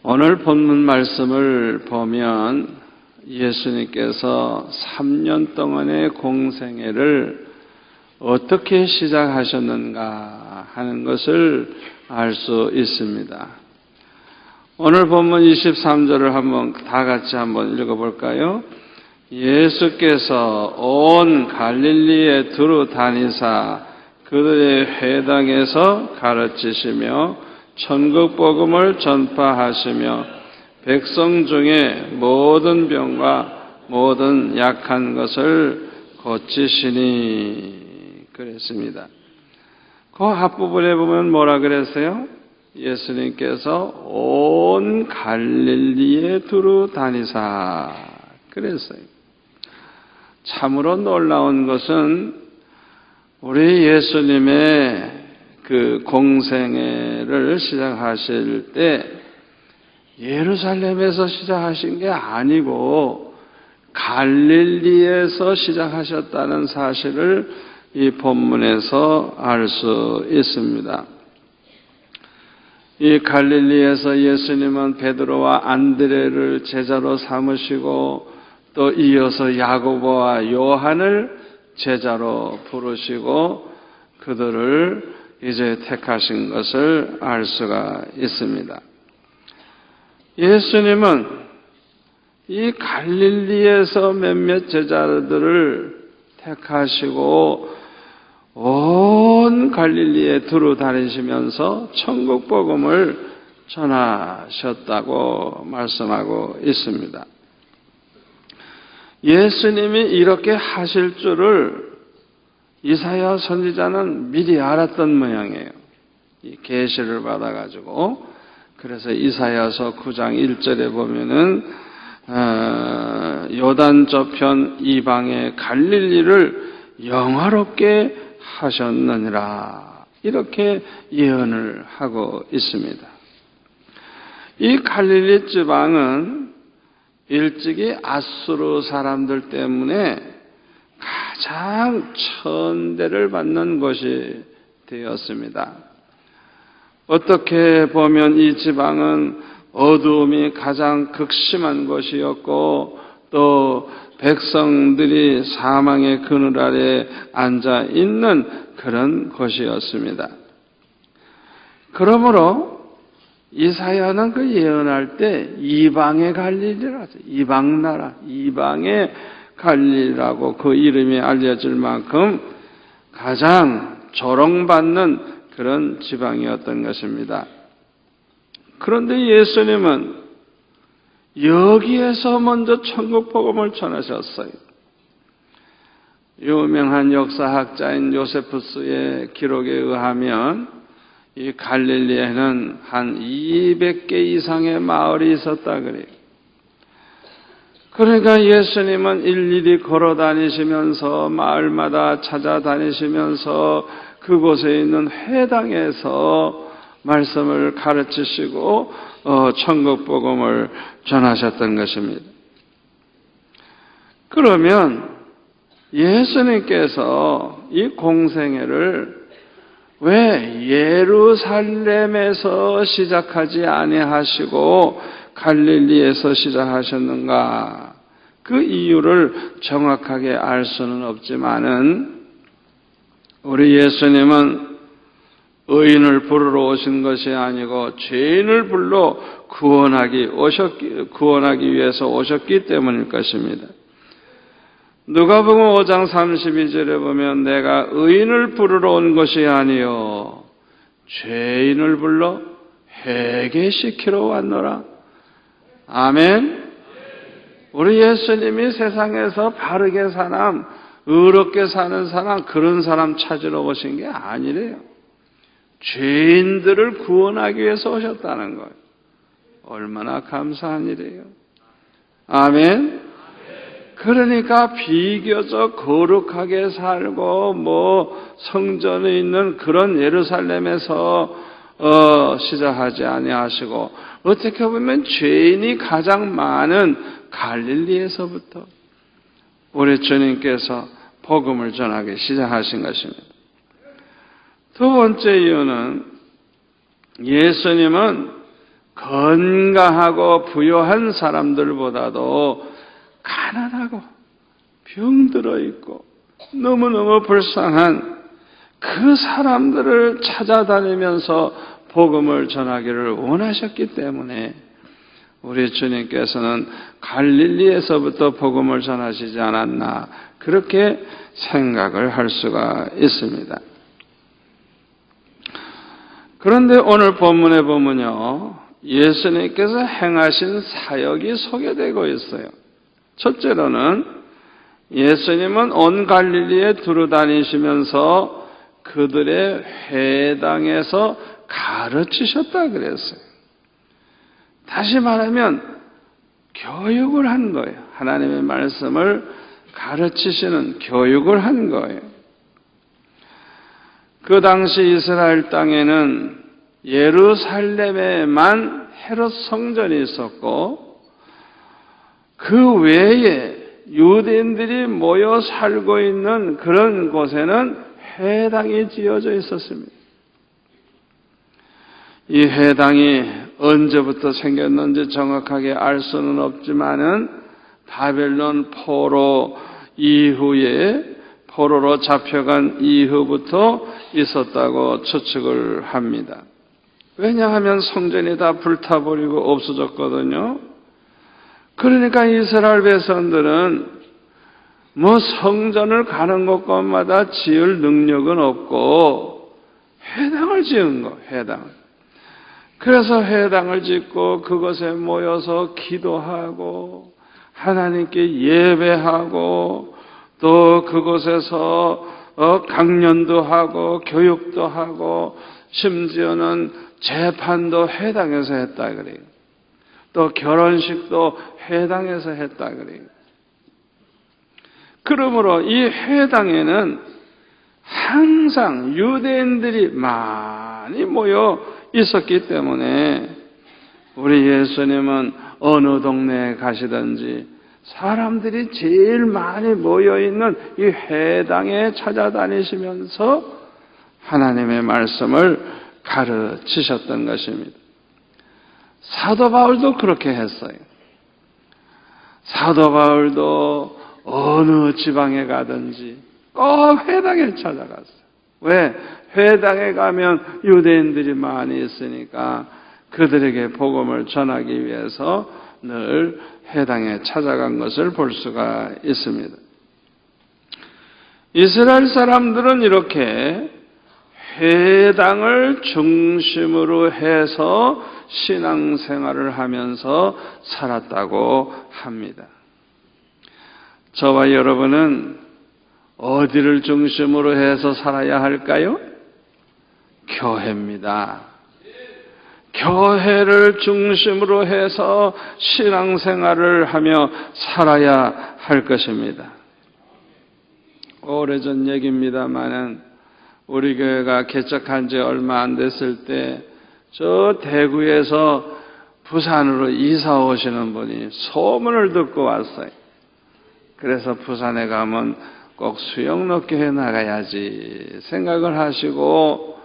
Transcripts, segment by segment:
오늘 본문 말씀을 보면 예수님께서 3년 동안의 공생애를 어떻게 시작하셨는가 하는 것을 알 수 있습니다. 오늘 본문 23절을 한번 다 같이 한번 읽어볼까요? 예수께서 온 갈릴리에 두루 다니사 그들의 회당에서 가르치시며 천국 복음을 전파하시며 백성 중에 모든 병과 모든 약한 것을 고치시니 그랬습니다. 그 앞부분에 보면 뭐라 그랬어요? 예수님께서 온 갈릴리에 두루 다니사 그랬어요. 참으로 놀라운 것은 우리 예수님의 그 공생애를 시작하실 때 예루살렘에서 시작하신 게 아니고 갈릴리에서 시작하셨다는 사실을 이 본문에서 알 수 있습니다. 이 갈릴리에서 예수님은 베드로와 안드레를 제자로 삼으시고 또 이어서 야고보와 요한을 제자로 부르시고 그들을 이제 택하신 것을 알 수가 있습니다. 예수님은 이 갈릴리에서 몇몇 제자들을 택하시고 온 갈릴리에 두루 다니시면서 천국 복음을 전하셨다고 말씀하고 있습니다. 예수님이 이렇게 하실 줄을 이사야 선지자는 미리 알았던 모양이에요. 이 계시를 받아가지고 그래서 이사야서 9장 1절에 보면은 요단 저편 이방의 갈릴리를 영화롭게 하셨느니라 이렇게 예언을 하고 있습니다. 이 갈릴리 지방은 일찍이 아수르 사람들 때문에 가장 천대를 받는 곳이 되었습니다. 어떻게 보면 이 지방은 어두움이 가장 극심한 곳이었고 또 백성들이 사망의 그늘 아래 앉아 있는 그런 곳이었습니다. 그러므로 이사야는 그 예언할 때 이방의 갈릴리라고 이방 나라, 이방의 갈릴리라고 그 이름이 알려질 만큼 가장 조롱받는 그런 지방이었던 것입니다. 그런데 예수님은 여기에서 먼저 천국 복음을 전하셨어요. 유명한 역사학자인 요세푸스의 기록에 의하면 이 갈릴리에는 한 200개 이상의 마을이 있었다 그래요. 그러니까 예수님은 일일이 걸어 다니시면서 마을마다 찾아다니시면서 그곳에 있는 회당에서 말씀을 가르치시고 천국 복음을 전하셨던 것입니다. 그러면 예수님께서 이 공생애를 왜 예루살렘에서 시작하지 아니하시고 갈릴리에서 시작하셨는가? 그 이유를 정확하게 알 수는 없지만은 우리 예수님은 의인을 부르러 오신 것이 아니고 죄인을 불러 구원하기 위해서 오셨기 때문일 것입니다. 누가복음 5장 32절에 보면 내가 의인을 부르러 온 것이 아니요 죄인을 불러 회개시키러 왔노라. 아멘. 우리 예수님이 세상에서 바르게 사람, 의롭게 사는 사람, 그런 사람 찾으러 오신 게 아니래요. 죄인들을 구원하기 위해서 오셨다는 거예요. 얼마나 감사한 일이에요. 아멘. 그러니까 비교적 거룩하게 살고 성전에 있는 그런 예루살렘에서 시작하지 아니하시고 어떻게 보면 죄인이 가장 많은 갈릴리에서부터 우리 주님께서 복음을 전하기 시작하신 것입니다. 두 번째 이유는 예수님은 건강하고 부유한 사람들보다도 가난하고 병들어 있고 너무너무 불쌍한 그 사람들을 찾아다니면서 복음을 전하기를 원하셨기 때문에 우리 주님께서는 갈릴리에서부터 복음을 전하시지 않았나 그렇게 생각을 할 수가 있습니다. 그런데 오늘 본문에 보면요, 예수님께서 행하신 사역이 소개되고 있어요. 첫째로는 예수님은 온 갈릴리에 두루다니시면서 그들의 회당에서 가르치셨다 그랬어요. 다시 말하면 교육을 한 거예요. 하나님의 말씀을 가르치시는 교육을 한 거예요. 그 당시 이스라엘 땅에는 예루살렘에만 헤롯 성전이 있었고 그 외에 유대인들이 모여 살고 있는 그런 곳에는 회당이 지어져 있었습니다. 이 회당이 언제부터 생겼는지 정확하게 알 수는 없지만은 바벨론 포로 이후에 포로로 잡혀간 이후부터 있었다고 추측을 합니다. 왜냐하면 성전이 다 불타버리고 없어졌거든요. 그러니까 이스라엘 백성들은 뭐 성전을 가는 곳곳마다 지을 능력은 없고 회당을 지은 거, 회당. 그래서 회당을 짓고 그것에 모여서 기도하고 하나님께 예배하고 또 그곳에서 강연도 하고 교육도 하고 심지어는 재판도 회당에서 했다 그래요. 또 결혼식도 회당에서 했다 그래요. 그러므로 이 회당에는 항상 유대인들이 많이 모여 있었기 때문에 우리 예수님은 어느 동네에 가시든지 사람들이 제일 많이 모여있는 이 회당에 찾아다니시면서 하나님의 말씀을 가르치셨던 것입니다. 사도 바울도 그렇게 했어요. 사도 바울도 어느 지방에 가든지 꼭 회당에 찾아갔어요. 왜? 회당에 가면 유대인들이 많이 있으니까 그들에게 복음을 전하기 위해서 늘 회당에 찾아간 것을 볼 수가 있습니다. 이스라엘 사람들은 이렇게 회당을 중심으로 해서 신앙생활을 하면서 살았다고 합니다. 저와 여러분은 어디를 중심으로 해서 살아야 할까요? 교회입니다. 교회를 중심으로 해서 신앙생활을 하며 살아야 할 것입니다. 오래전 얘기입니다만은 우리 교회가 개척한 지 얼마 안 됐을 때 저 대구에서 부산으로 이사 오시는 분이 소문을 듣고 왔어요. 그래서 부산에 가면 꼭 수영록교회 나가야지 생각을 하시고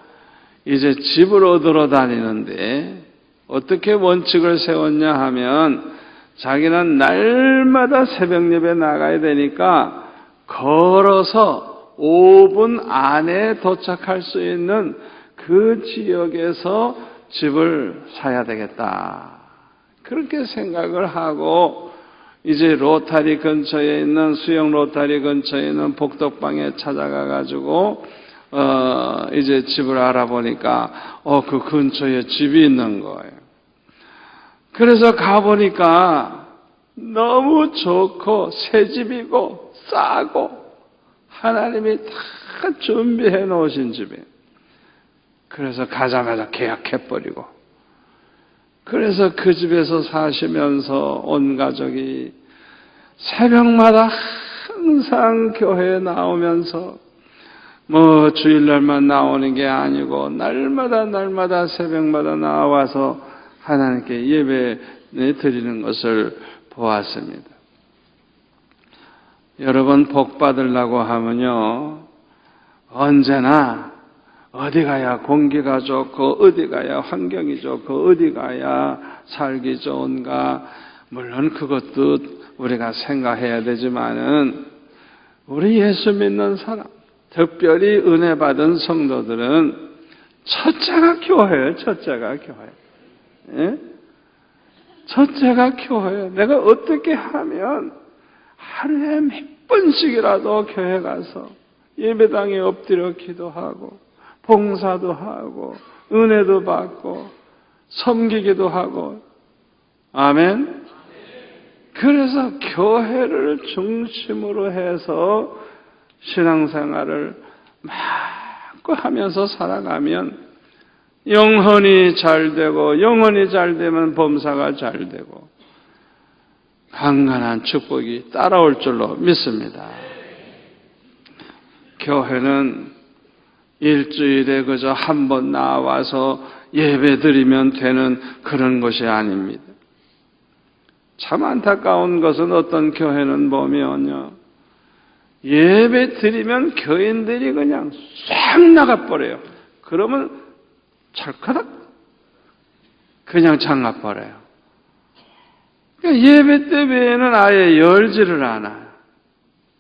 이제 집으로 들어다니는데 어떻게 원칙을 세웠냐 하면 자기는 날마다 새벽 예배 나가야 되니까 걸어서 5분 안에 도착할 수 있는 그 지역에서 집을 사야 되겠다. 그렇게 생각을 하고 이제 로타리 근처에 있는 수영 로타리 근처에 있는 복덕방에 찾아가 가지고 이제 집을 알아보니까 그 근처에 집이 있는 거예요. 그래서 가보니까 너무 좋고 새 집이고 싸고 하나님이 다 준비해 놓으신 집이에요. 그래서 가자마자 계약해버리고 그래서 그 집에서 사시면서 온 가족이 새벽마다 항상 교회에 나오면서 뭐 주일날만 나오는 게 아니고 날마다 새벽마다 나와서 하나님께 예배 드리는 것을 보았습니다. 여러분 복 받으려고 하면요 언제나 어디 가야 공기가 좋고 어디 가야 환경이 좋고 어디 가야 살기 좋은가. 물론 그것도 우리가 생각해야 되지만은 우리 예수 믿는 사람, 특별히 은혜 받은 성도들은 첫째가 교회예요. 첫째가 교회. 예? 첫째가 교회예요. 내가 어떻게 하면 하루에 몇 번씩이라도 교회 가서 예배당에 엎드려 기도하고 봉사도 하고 은혜도 받고 섬기기도 하고. 아멘. 그래서 교회를 중심으로 해서 신앙생활을 마음껏 하면서 살아가면 영혼이 잘 되고, 영혼이 잘 되면 범사가 잘 되고 강건한 축복이 따라올 줄로 믿습니다. 교회는 일주일에 그저 한 번 나와서 예배 드리면 되는 그런 것이 아닙니다. 참 안타까운 것은 어떤 교회는 보면요, 예배 드리면 교인들이 그냥 싹 나가버려요. 그러면 철커덕 그냥 장가버려요. 그러니까 예배 때 외에는 아예 열지를 않아요.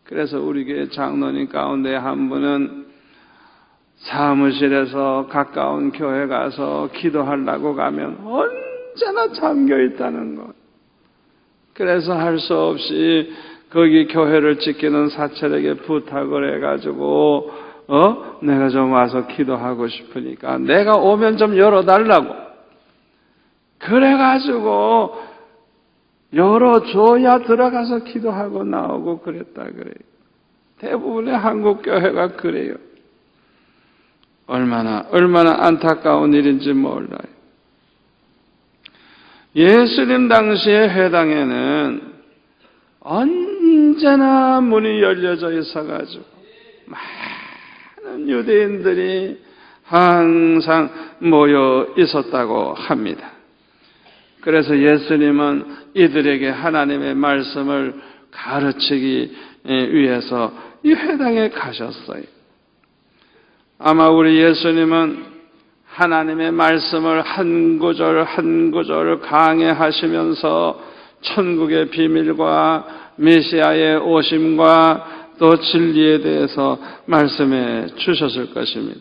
그래서 우리 교회 장로님 가운데 한 분은 사무실에서 가까운 교회 가서 기도하려고 가면 언제나 잠겨 있다는 것. 그래서 할 수 없이 거기 교회를 지키는 사찰에게 부탁을 해가지고 내가 좀 와서 기도하고 싶으니까 내가 오면 좀 열어달라고. 그래가지고 열어줘야 들어가서 기도하고 나오고 그랬다 그래요. 대부분의 한국 교회가 그래요. 얼마나 안타까운 일인지 몰라요. 예수님 당시의 회당에는 언제나 문이 열려져 있어가지고 많은 유대인들이 항상 모여 있었다고 합니다. 그래서 예수님은 이들에게 하나님의 말씀을 가르치기 위해서 이 회당에 가셨어요. 아마 우리 예수님은 하나님의 말씀을 한 구절 한 구절 강해하시면서 천국의 비밀과 메시아의 오심과 또 진리에 대해서 말씀해 주셨을 것입니다.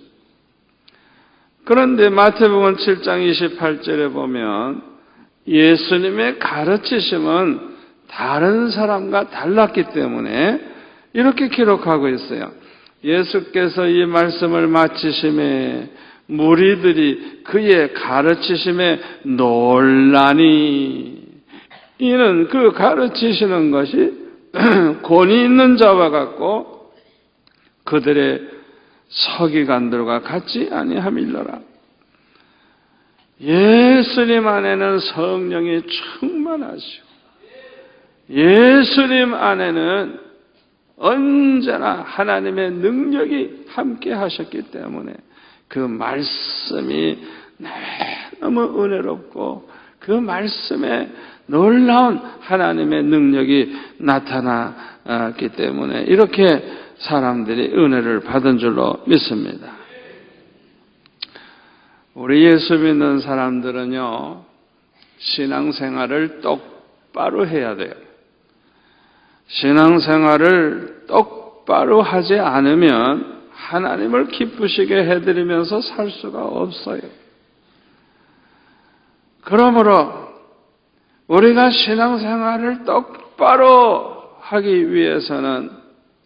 그런데 마태복음 7장 28절에 보면 예수님의 가르치심은 다른 사람과 달랐기 때문에 이렇게 기록하고 있어요. 예수께서 이 말씀을 마치심에 무리들이 그의 가르치심에 놀라니, 이는 그 가르치시는 것이 권위 있는 자와 같고 그들의 서기관들과 같지 아니함일러라. 예수님 안에는 성령이 충만하시고 예수님 안에는 언제나 하나님의 능력이 함께 하셨기 때문에 그 말씀이 너무 은혜롭고 그 말씀에 놀라운 하나님의 능력이 나타났기 때문에 이렇게 사람들이 은혜를 받은 줄로 믿습니다. 우리 예수 믿는 사람들은요, 신앙생활을 똑바로 해야 돼요. 신앙생활을 똑바로 하지 않으면 하나님을 기쁘시게 해드리면서 살 수가 없어요. 그러므로 우리가 신앙생활을 똑바로 하기 위해서는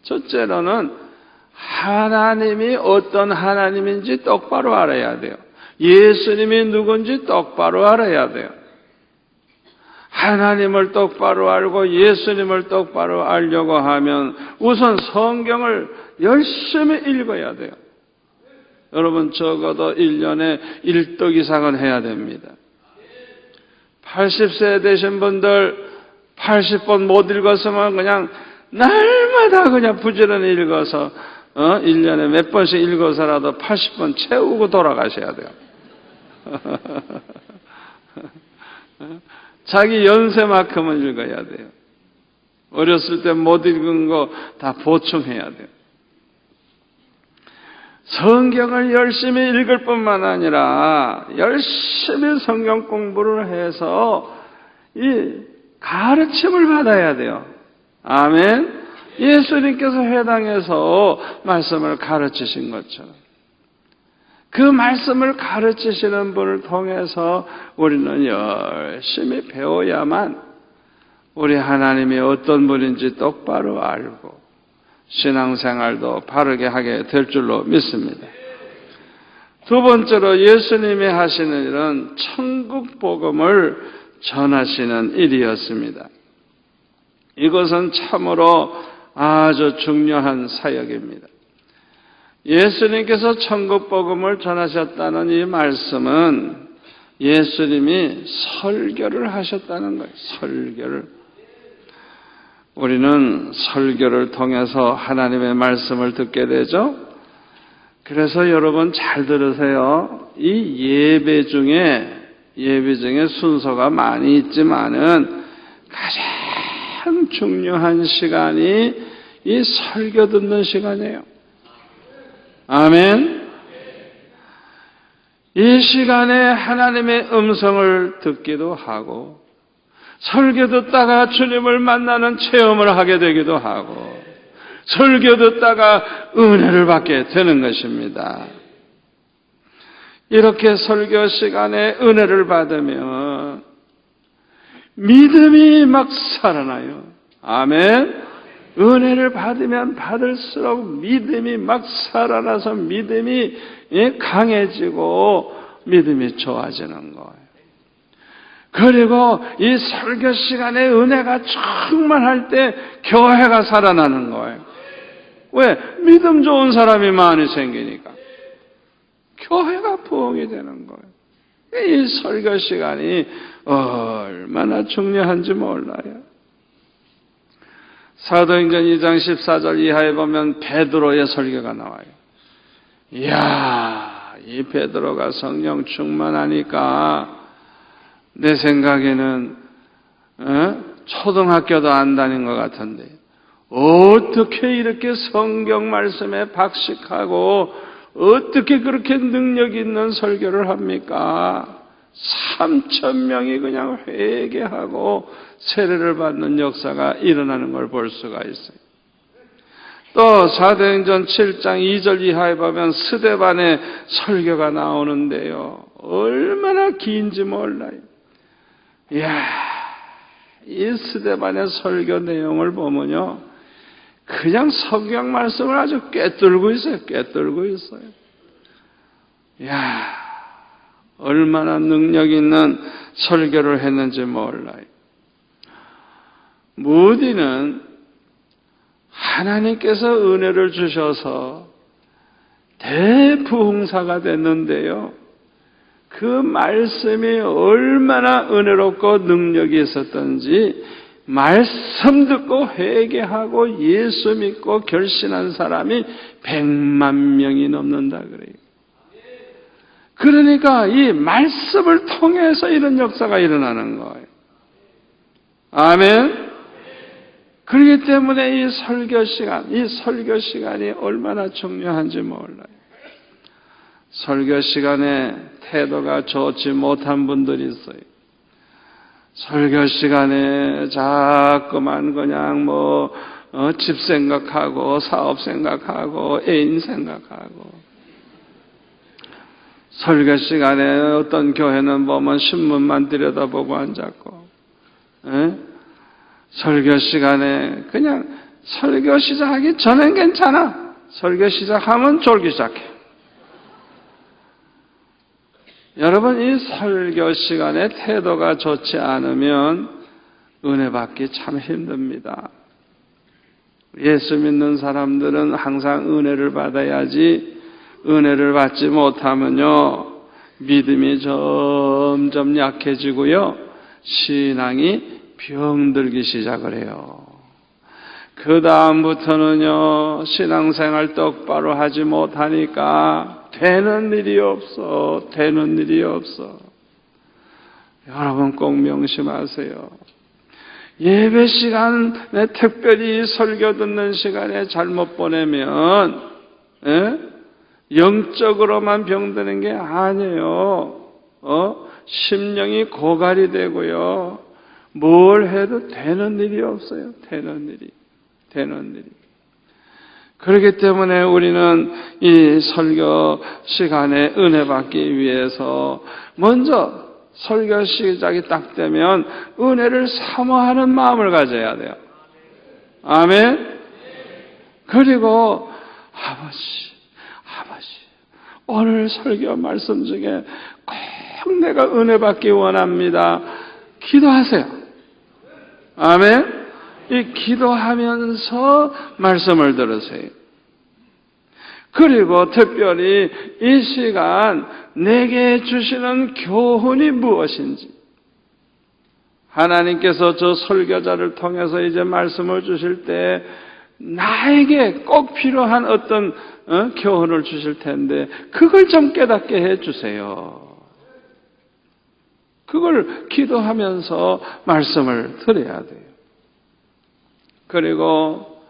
첫째로는 하나님이 어떤 하나님인지 똑바로 알아야 돼요. 예수님이 누군지 똑바로 알아야 돼요. 하나님을 똑바로 알고 예수님을 똑바로 알려고 하면 우선 성경을 열심히 읽어야 돼요. 여러분 적어도 1년에 1독 이상은 해야 됩니다. 80세 되신 분들 80번 못 읽었으면 그냥 날마다 그냥 부지런히 읽어서 1년에 몇 번씩 읽어서라도 80번 채우고 돌아가셔야 돼요. 자기 연세만큼은 읽어야 돼요. 어렸을 때 못 읽은 거 다 보충해야 돼요. 성경을 열심히 읽을 뿐만 아니라 열심히 성경 공부를 해서 이 가르침을 받아야 돼요. 아멘. 예수님께서 회당에서 말씀을 가르치신 것처럼 그 말씀을 가르치시는 분을 통해서 우리는 열심히 배워야만 우리 하나님이 어떤 분인지 똑바로 알고 신앙생활도 바르게 하게 될 줄로 믿습니다. 두 번째로 예수님이 하시는 일은 천국 복음을 전하시는 일이었습니다. 이것은 참으로 아주 중요한 사역입니다. 예수님께서 천국 복음을 전하셨다는 이 말씀은 예수님이 설교를 하셨다는 거예요. 설교를. 우리는 설교를 통해서 하나님의 말씀을 듣게 되죠. 그래서 여러분 잘 들으세요. 이 예배 중에 순서가 많이 있지만은 가장 중요한 시간이 이 설교 듣는 시간이에요. 아멘. 이 시간에 하나님의 음성을 듣기도 하고 설교 듣다가 주님을 만나는 체험을 하게 되기도 하고 설교 듣다가 은혜를 받게 되는 것입니다. 이렇게 설교 시간에 은혜를 받으면 믿음이 막 살아나요. 아멘. 은혜를 받으면 받을수록 믿음이 막 살아나서 믿음이 강해지고 믿음이 좋아지는 거예요. 그리고 이 설교 시간에 은혜가 충만할 때 교회가 살아나는 거예요. 왜? 믿음 좋은 사람이 많이 생기니까. 교회가 부흥이 되는 거예요. 이 설교 시간이 얼마나 중요한지 몰라요. 사도행전 2장 14절 이하에 보면 베드로의 설교가 나와요. 이야, 이 베드로가 성령 충만하니까 내 생각에는 초등학교도 안 다닌 것 같은데 어떻게 이렇게 성경 말씀에 박식하고 어떻게 그렇게 능력 있는 설교를 합니까? 3,000명이 그냥 회개하고 세례를 받는 역사가 일어나는 걸 볼 수가 있어요. 또 사도행전 7장 2절 이하에 보면 스데반의 설교가 나오는데요. 얼마나 긴지 몰라요. 이야, 이 스데반의 설교 내용을 보면요. 그냥 성경 말씀을 아주 꿰뚫고 있어요. 꿰뚫고 있어요. 이야, 얼마나 능력 있는 설교를 했는지 몰라요. 무디는 하나님께서 은혜를 주셔서 대부흥사가 됐는데요. 그 말씀이 얼마나 은혜롭고 능력이 있었던지 말씀 듣고 회개하고 예수 믿고 결신한 사람이 100만 명이 넘는다 그래요. 그러니까 이 말씀을 통해서 이런 역사가 일어나는 거예요. 아멘. 그렇기 때문에 이 설교 시간이 얼마나 중요한지 몰라요. 설교 시간에 태도가 좋지 못한 분들이 있어요. 설교 시간에 자꾸만 그냥 집 생각하고 사업 생각하고 애인 생각하고 설교 시간에 어떤 교회는 보면 신문만 들여다보고 앉았고 설교 시간에 그냥 설교 시작하기 전엔 괜찮아. 설교 시작하면 졸기 시작해. 여러분 이 설교 시간에 태도가 좋지 않으면 은혜 받기 참 힘듭니다. 예수 믿는 사람들은 항상 은혜를 받아야지 은혜를 받지 못하면요 믿음이 점점 약해지고요 신앙이 병들기 시작을 해요. 그 다음부터는요 신앙생활 똑바로 하지 못하니까 되는 일이 없어. 여러분 꼭 명심하세요. 예배 시간에 특별히 설교 듣는 시간에 잘못 보내면 영적으로만 병드는 게 아니에요. 심령이 고갈이 되고요. 뭘 해도 되는 일이 없어요. 되는 일이. 그렇기 때문에 우리는 이 설교 시간에 은혜 받기 위해서 먼저 설교 시작이 딱 되면 은혜를 사모하는 마음을 가져야 돼요. 아멘. 그리고 아버지 오늘 설교 말씀 중에 꼭 내가 은혜 받기 원합니다. 기도하세요. 아멘. 이 기도하면서 말씀을 들으세요. 그리고 특별히 이 시간 내게 주시는 교훈이 무엇인지, 하나님께서 저 설교자를 통해서 이제 말씀을 주실 때 나에게 꼭 필요한 어떤 교훈을 주실 텐데 그걸 좀 깨닫게 해주세요. 그걸 기도하면서 말씀을 드려야 돼요. 그리고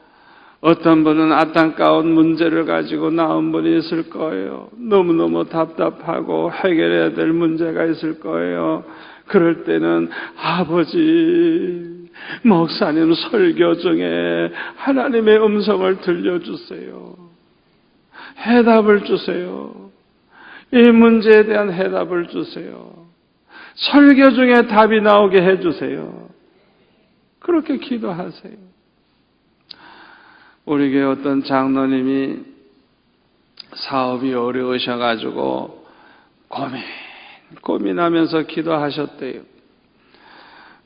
어떤 분은 안타까운 문제를 가지고 나온 분이 있을 거예요. 너무너무 답답하고 해결해야 될 문제가 있을 거예요. 그럴 때는 아버지, 목사님 설교 중에 하나님의 음성을 들려주세요. 해답을 주세요. 이 문제에 대한 해답을 주세요. 설교 중에 답이 나오게 해주세요. 그렇게 기도하세요. 우리 교회 어떤 장로님이 사업이 어려우셔가지고 고민하면서 기도하셨대요.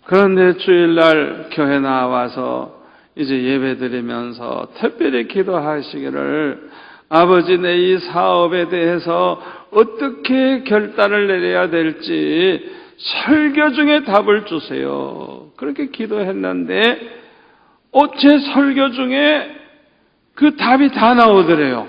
그런데 주일날 교회 나와서 이제 예배드리면서 특별히 기도하시기를 아버지 내 이 사업에 대해서 어떻게 결단을 내려야 될지 설교 중에 답을 주세요. 그렇게 기도했는데 제 설교 중에 그 답이 다 나오더래요.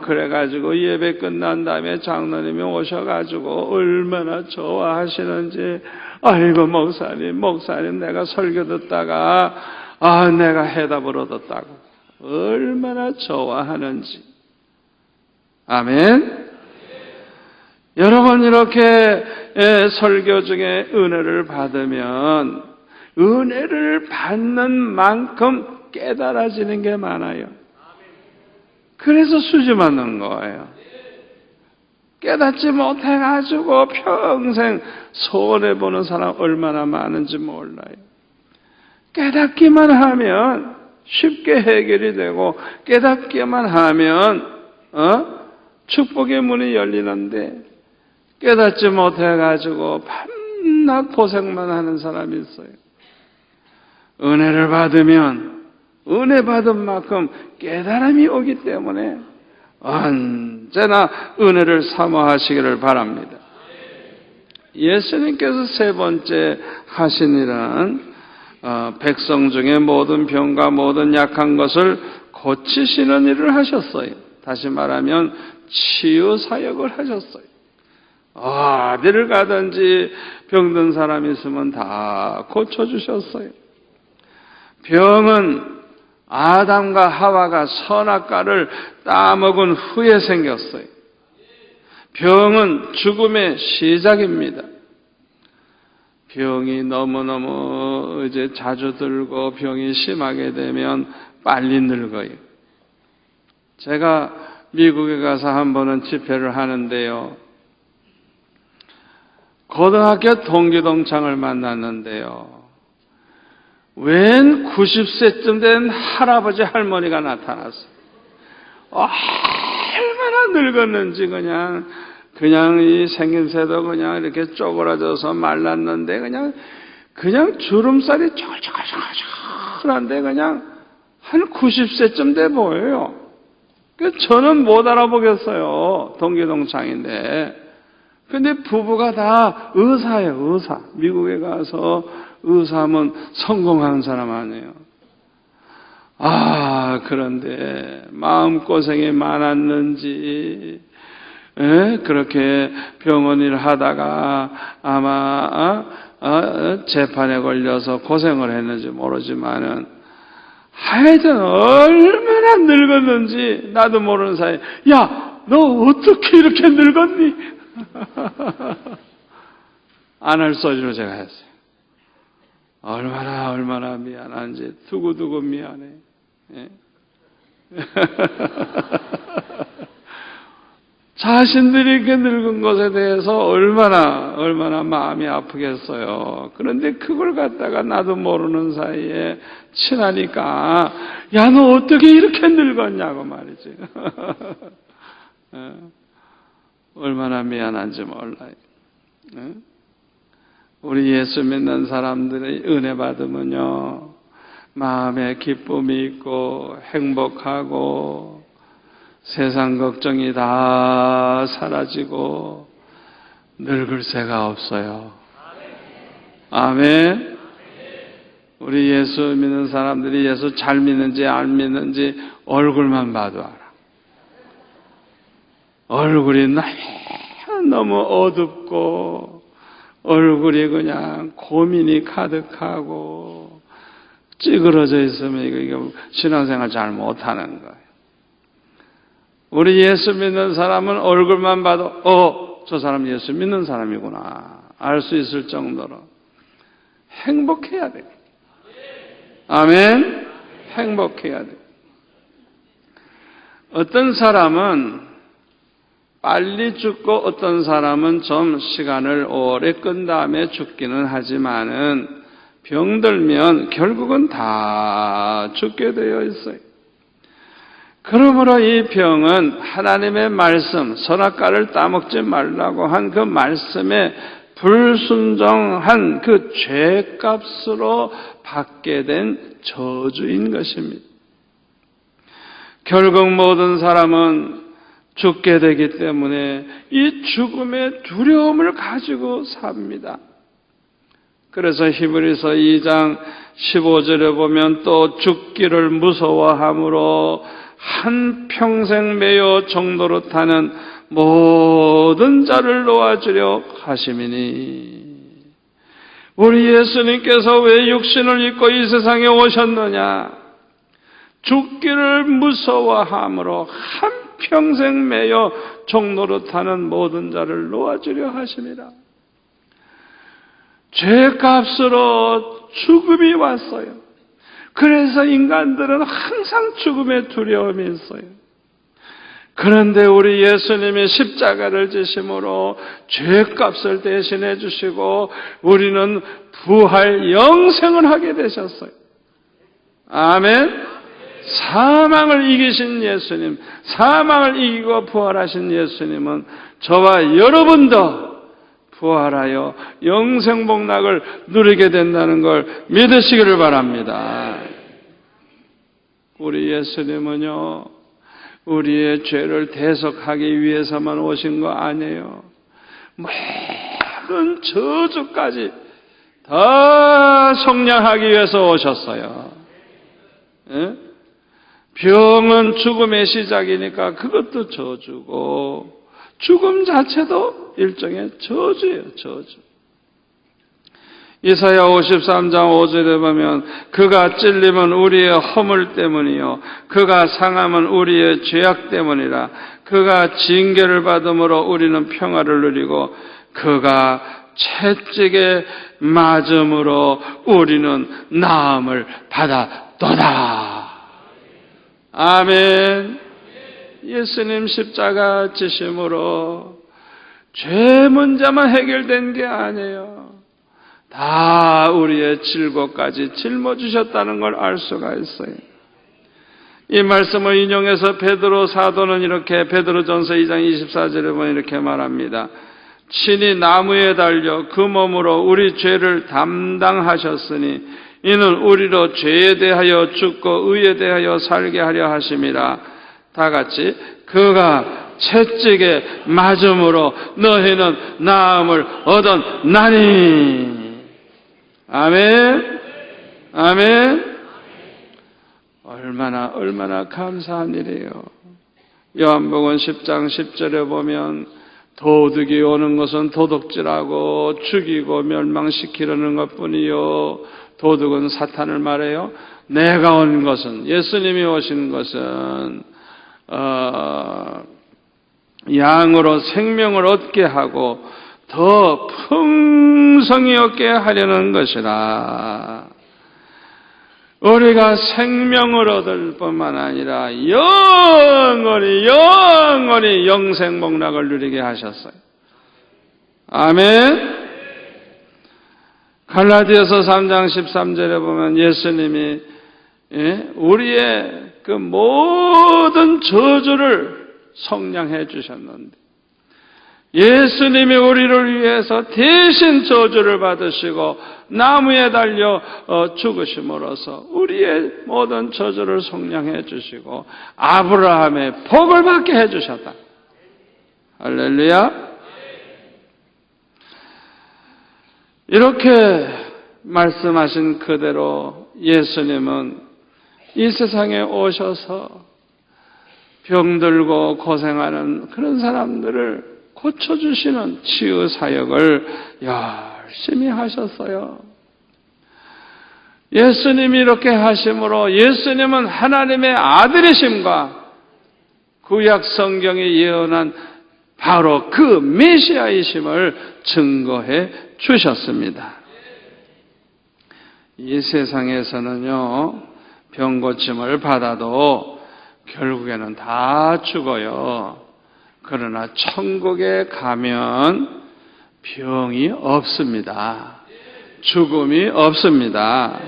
그래가지고 예배 끝난 다음에 장로님이 오셔가지고 얼마나 좋아하시는지, 아이고 목사님 내가 설교 듣다가 내가 해답을 얻었다고 얼마나 좋아하는지. 아멘. 여러분 이렇게 설교 중에 은혜를 받으면 은혜를 받는 만큼 깨달아지는 게 많아요. 그래서 수지 맞는 거예요. 깨닫지 못해가지고 평생 손해보는 사람 얼마나 많은지 몰라요. 깨닫기만 하면 쉽게 해결이 되고 깨닫기만 하면 축복의 문이 열리는데 깨닫지 못해가지고 밤낮 고생만 하는 사람이 있어요. 은혜를 받으면 은혜 받은 만큼 깨달음이 오기 때문에 언제나 은혜를 사모하시기를 바랍니다. 예수님께서 세 번째 하신 일은 백성 중에 모든 병과 모든 약한 것을 고치시는 일을 하셨어요. 다시 말하면 치유 사역을 하셨어요. 어디를 가든지 병든 사람이 있으면 다 고쳐주셨어요. 병은 아담과 하와가 선악과를 따먹은 후에 생겼어요. 병은 죽음의 시작입니다. 병이 너무너무 이제 자주 들고 병이 심하게 되면 빨리 늙어요. 제가 미국에 가서 한 번은 집회를 하는데요. 고등학교 동기동창을 만났는데요. 웬 90세쯤 된 할아버지 할머니가 나타났어요. 얼마나 늙었는지 그냥 이 생김새도 그냥 이렇게 쪼그라져서 말랐는데 그냥 주름살이 쫄쫄쫄쫄한데 그냥 한 90세쯤 돼 보여요. 저는 못 알아보겠어요. 동기동창인데. 근데 부부가 다 의사예요, 의사. 미국에 가서 의사하면 성공하는 사람 아니에요. 그런데 마음고생이 많았는지, 그렇게 병원 일 하다가 아마, 재판에 걸려서 고생을 했는지 모르지만은, 하여튼 얼마나 늙었는지 나도 모르는 사이에 야, 너 어떻게 이렇게 늙었니? 안 할 소리로 제가 했어요. 얼마나 미안한지 두고두고 미안해. 예? 자신들이 이렇게 늙은 것에 대해서 얼마나 마음이 아프겠어요. 그런데 그걸 갖다가 나도 모르는 사이에 친하니까 야, 너 어떻게 이렇게 늙었냐고 말이지. 얼마나 미안한지 몰라요. 우리 예수 믿는 사람들의 은혜 받으면요, 마음에 기쁨이 있고 행복하고 세상 걱정이 다 사라지고 늙을 새가 없어요. 아멘. 우리 예수 믿는 사람들이 예수 잘 믿는지 안 믿는지 얼굴만 봐도 알아. 얼굴이 너무 어둡고 얼굴이 그냥 고민이 가득하고 찌그러져 있으면 이거 신앙생활 잘 못하는 거예요. 우리 예수 믿는 사람은 얼굴만 봐도 저 사람 예수 믿는 사람이구나 알 수 있을 정도로 행복해야 돼요. 아멘. 행복해야 돼요. 어떤 사람은 빨리 죽고 어떤 사람은 좀 시간을 오래 끈 다음에 죽기는 하지만은 병들면 결국은 다 죽게 되어 있어요. 그러므로 이 병은 하나님의 말씀, 선악과를 따먹지 말라고 한 그 말씀에 불순종한 그 죄값으로 받게 된 저주인 것입니다. 결국 모든 사람은 죽게 되기 때문에 이 죽음의 두려움을 가지고 삽니다. 그래서 히브리서 2장 15절에 보면 또 죽기를 무서워함으로 한평생 매여 정도로 타는 모든 자를 놓아주려 하심이니 우리 예수님께서 왜 육신을 입고 이 세상에 오셨느냐? 죽기를 무서워함으로 한평생 매여 종로로 타는 모든 자를 놓아주려 하심이라. 죄값으로 죽음이 왔어요. 그래서 인간들은 항상 죽음의 두려움이 있어요. 그런데 우리 예수님이 십자가를 지심으로 죄값을 대신해 주시고 우리는 부활 영생을 하게 되셨어요. 아멘. 사망을 이기신 예수님, 사망을 이기고 부활하신 예수님은 저와 여러분도 부활하여 영생복락을 누리게 된다는 걸 믿으시기를 바랍니다. 우리 예수님은요, 우리의 죄를 대속하기 위해서만 오신 거 아니에요. 모든 저주까지 다 속량하기 위해서 오셨어요. 예? 병은 죽음의 시작이니까 그것도 저주고 죽음 자체도 일종의 저주예요. 저주. 이사야 53장 5절에 보면 그가 찔림은 우리의 허물 때문이요 그가 상함은 우리의 죄악 때문이라. 그가 징계를 받음으로 우리는 평화를 누리고 그가 채찍에 맞음으로 우리는 나음을 받았도다. 아멘. 예수님 십자가 지심으로 죄 문제만 해결된 게 아니에요. 다 우리의 질고까지 짊어지셨다는 걸 알 수가 있어요. 이 말씀을 인용해서 베드로 사도는 이렇게 베드로전서 2장 24절에 보면 이렇게 말합니다. 친히 나무에 달려 그 몸으로 우리 죄를 담당하셨으니 이는 우리로 죄에 대하여 죽고 의에 대하여 살게 하려 하심이라. 다 같이 그가 채찍에 맞음으로 너희는 나음을 얻었나니. 아멘. 아멘. 얼마나 감사한 일이에요. 요한복음 10장 10절에 보면 도둑이 오는 것은 도둑질하고 죽이고 멸망시키려는 것뿐이요. 도둑은 사탄을 말해요. 내가 온 것은, 예수님이 오신 것은 양으로 생명을 얻게 하고 더 풍성히 얻게 하려는 것이라. 우리가 생명을 얻을 뿐만 아니라 영원히 영생복락을 누리게 하셨어요. 아멘. 갈라디아서 3장 13절에 보면 예수님이 우리의 그 모든 저주를 속량해 주셨는데, 예수님이 우리를 위해서 대신 저주를 받으시고 나무에 달려 죽으심으로써 우리의 모든 저주를 속량해 주시고 아브라함의 복을 받게 해 주셨다. 할렐루야. 이렇게 말씀하신 그대로 예수님은 이 세상에 오셔서 병들고 고생하는 그런 사람들을 고쳐주시는 치유 사역을 열심히 하셨어요. 예수님이 이렇게 하심으로 예수님은 하나님의 아들이심과 구약 성경이 예언한 바로 그 메시아이심을 증거해 주셨습니다. 이 세상에서는요, 병 고침을 받아도 결국에는 다 죽어요. 그러나 천국에 가면 병이 없습니다. 죽음이 없습니다.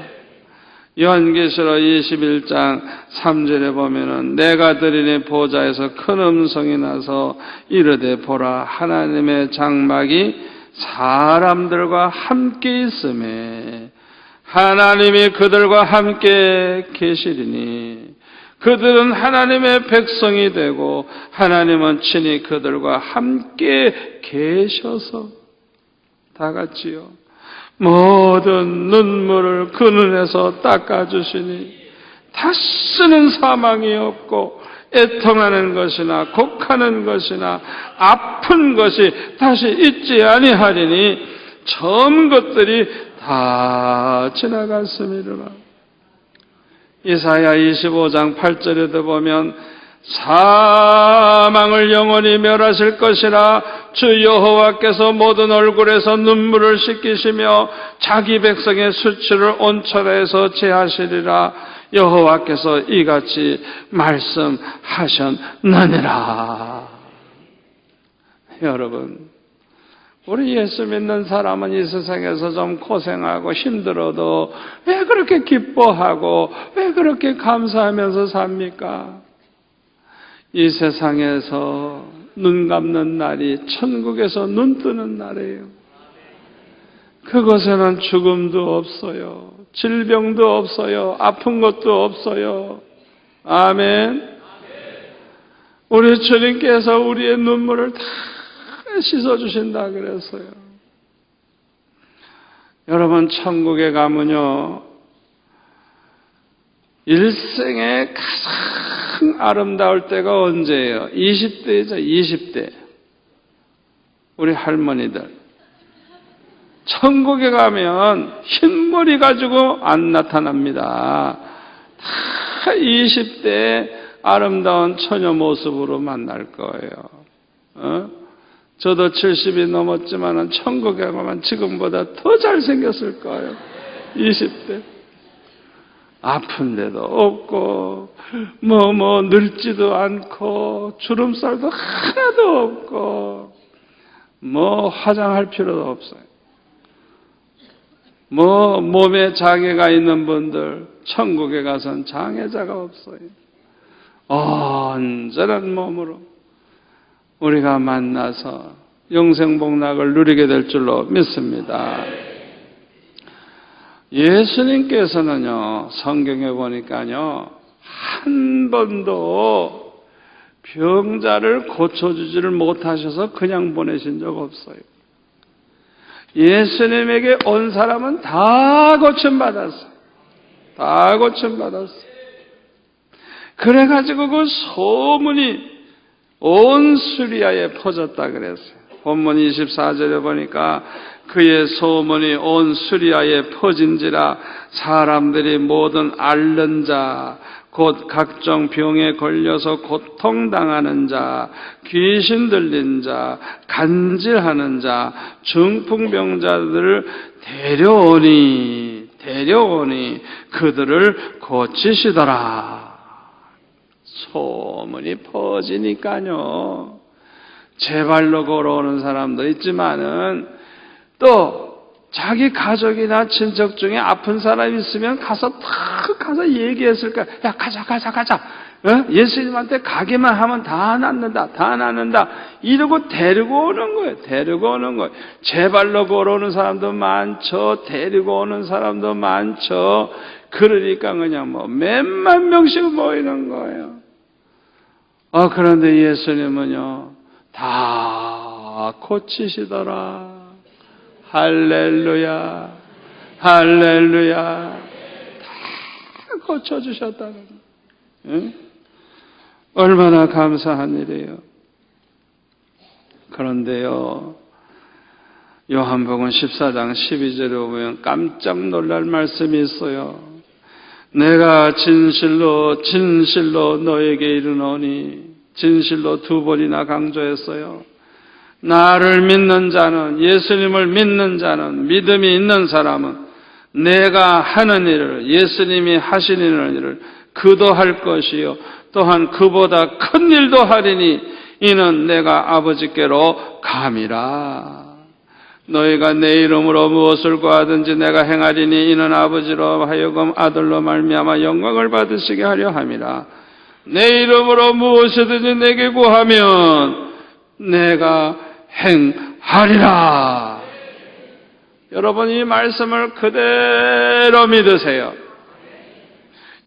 요한계시록 21장 3절에 보면은 내가 들으니 보좌에서 큰 음성이 나서 이르되 보라 하나님의 장막이 사람들과 함께 있음에 하나님이 그들과 함께 계시리니 그들은 하나님의 백성이 되고 하나님은 친히 그들과 함께 계셔서 다 같이요 모든 눈물을 그 눈에서 닦아주시니 다시는 사망이 없고 애통하는 것이나 곡하는 것이나 아픈 것이 다시 있지 아니하리니 처음 것들이 다 지나갔음이로라. 이사야 25장 8절에도 보면 사망을 영원히 멸하실 것이라 주 여호와께서 모든 얼굴에서 눈물을 씻기시며 자기 백성의 수치를 온천에서 제하시리라. 여호와께서 이같이 말씀하셨느니라. 여러분, 우리 예수 믿는 사람은 이 세상에서 좀 고생하고 힘들어도 왜 그렇게 기뻐하고 왜 그렇게 감사하면서 삽니까? 이 세상에서 눈 감는 날이 천국에서 눈 뜨는 날이에요. 그곳에는 죽음도 없어요. 질병도 없어요. 아픈 것도 없어요. 아멘. 우리 주님께서 우리의 눈물을 다 씻어주신다 그랬어요. 여러분, 천국에 가면요, 일생에 가장 아름다울 때가 언제예요? 20대죠, 20대. 우리 할머니들. 천국에 가면 흰머리 가지고 안 나타납니다. 다 20대의 아름다운 처녀 모습으로 만날 거예요. 저도 70이 넘었지만 천국에 가면 지금보다 더 잘생겼을 거예요. 20대. 아픈 데도 없고 늙지도 않고 주름살도 하나도 없고 화장할 필요도 없어요. 몸에 장애가 있는 분들 천국에 가선 장애자가 없어요. 온전한 몸으로 우리가 만나서 영생복락을 누리게 될 줄로 믿습니다. 예수님께서는요, 성경에 보니까요, 한 번도 병자를 고쳐주지를 못하셔서 그냥 보내신 적 없어요. 예수님에게 온 사람은 다 고침받았어요. 다 고침받았어요. 그래가지고 그 소문이 온 수리아에 퍼졌다 그랬어요. 본문 24절에 보니까 그의 소문이 온 수리아에 퍼진지라 사람들이 모든 앓는 자, 곧 각종 병에 걸려서 고통당하는 자, 귀신 들린 자, 간질하는 자, 중풍병자들을 데려오니 그들을 고치시더라. 소문이 퍼지니까요. 제 발로 걸어오는 사람도 있지만은 또 자기 가족이나 친척 중에 아픈 사람이 있으면 가서 얘기했을까? 야, 가자. 예수님한테 가기만 하면 다 낫는다. 이러고 데리고 오는 거예요. 제 발로 걸어오는 사람도 많죠. 데리고 오는 사람도 많죠. 그러니까 그냥 몇만 명씩 모이는 거예요. 그런데 예수님은요, 다 고치시더라. 할렐루야. 다 고쳐주셨다는 거예요. 얼마나 감사한 일이에요. 그런데요, 요한복음 14장 12절에 보면 깜짝 놀랄 말씀이 있어요. 내가 진실로 너에게 이르노니, 진실로 2번이나 강조했어요. 나를 믿는 자는, 예수님을 믿는 자는, 믿음이 있는 사람은 내가 하는 일을, 예수님이 하시는 일을 그도 할 것이요 또한 그보다 큰 일도 하리니 이는 내가 아버지께로 감이라. 너희가 내 이름으로 무엇을 구하든지 내가 행하리니 이는 아버지로 하여금 아들로 말미암아 영광을 받으시게 하려 함이라. 내 이름으로 무엇이든지 내게 구하면 내가 행하리라. 여러분, 이 말씀을 그대로 믿으세요.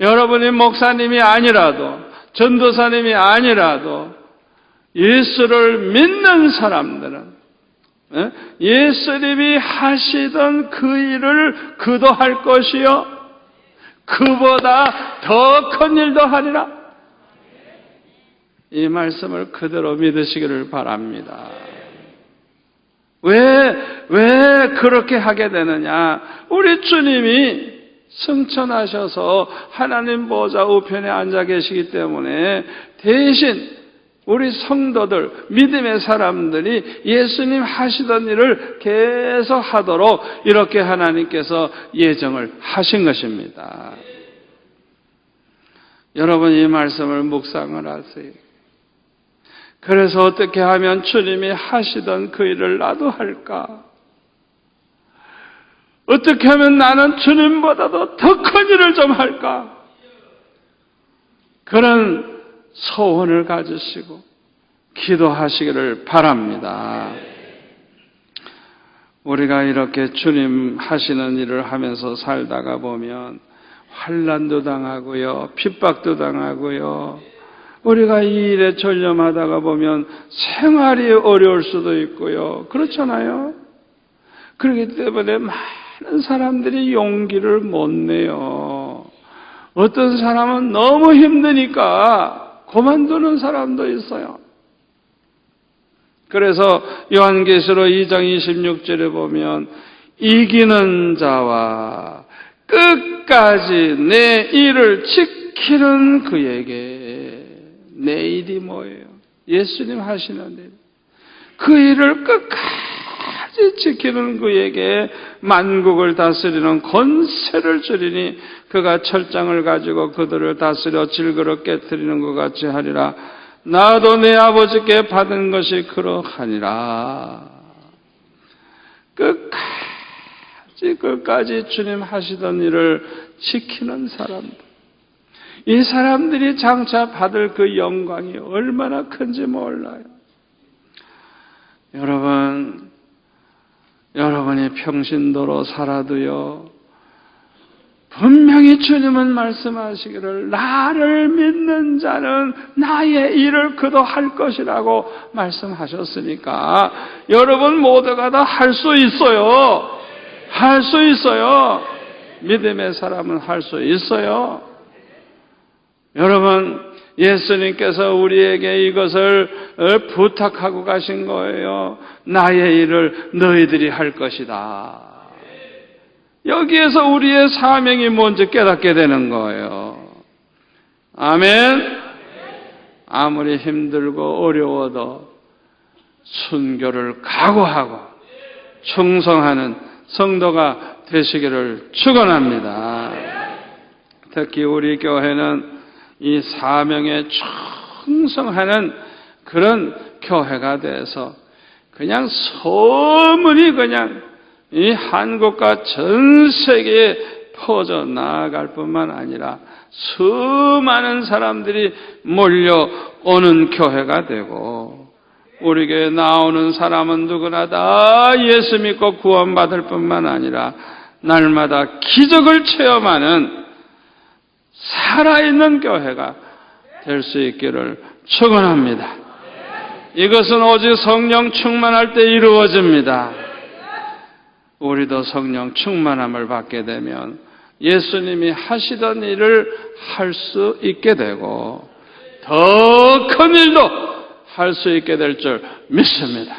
여러분이 목사님이 아니라도, 전도사님이 아니라도 예수를 믿는 사람들은 예수님이 하시던 그 일을 그도 할 것이요 그보다 더 큰 일도 하리라. 이 말씀을 그대로 믿으시기를 바랍니다. 왜 그렇게 하게 되느냐? 우리 주님이 승천하셔서 하나님 보좌 우편에 앉아 계시기 때문에 대신 우리 성도들, 믿음의 사람들이 예수님 하시던 일을 계속 하도록 이렇게 하나님께서 예정을 하신 것입니다. 여러분, 이 말씀을 묵상을 하세요. 그래서 어떻게 하면 주님이 하시던 그 일을 나도 할까? 어떻게 하면 나는 주님보다도 더 큰 일을 좀 할까? 그런 소원을 가지시고 기도하시기를 바랍니다. 우리가 이렇게 주님 하시는 일을 하면서 살다가 보면 환난도 당하고요, 핍박도 당하고요, 우리가 이 일에 전념하다가 보면 생활이 어려울 수도 있고요. 그렇잖아요. 그렇기 때문에 많은 사람들이 용기를 못 내요. 어떤 사람은 너무 힘드니까 그만두는 사람도 있어요. 그래서 요한계시록 2장 26절에 보면 이기는 자와 끝까지 내 일을 지키는 그에게, 내 일이 뭐예요? 예수님 하시는 일. 그 일을 끝까지 지키는 그에게 만국을 다스리는 권세를 주리니 그가 철장을 가지고 그들을 다스려 질그러 깨뜨리는 것 같이 하리라. 나도 내 아버지께 받은 것이 그러하니라. 끝까지 주님 하시던 일을 지키는 사람들, 이 사람들이 장차 받을 그 영광이 얼마나 큰지 몰라요. 여러분이 평신도로 살아도요, 분명히 주님은 말씀하시기를 나를 믿는 자는 나의 일을 그도 할 것이라고 말씀하셨으니까 여러분 모두가 다 할 수 있어요. 할 수 있어요. 믿음의 사람은 할 수 있어요. 여러분, 예수님께서 우리에게 이것을 부탁하고 가신 거예요. 나의 일을 너희들이 할 것이다. 여기에서 우리의 사명이 뭔지 깨닫게 되는 거예요. 아멘. 아무리 힘들고 어려워도 순교를 각오하고 충성하는 성도가 되시기를 축원합니다. 특히 우리 교회는 이 사명에 충성하는 그런 교회가 돼서 그냥 소문이 그냥 이 한국과 전 세계에 퍼져 나아갈 뿐만 아니라 수많은 사람들이 몰려오는 교회가 되고, 우리 교회에 나오는 사람은 누구나 다 예수 믿고 구원받을 뿐만 아니라 날마다 기적을 체험하는 살아있는 교회가 될 수 있기를 축원합니다. 이것은 오직 성령 충만할 때 이루어집니다. 우리도 성령 충만함을 받게 되면 예수님이 하시던 일을 할 수 있게 되고 더 큰 일도 할 수 있게 될 줄 믿습니다.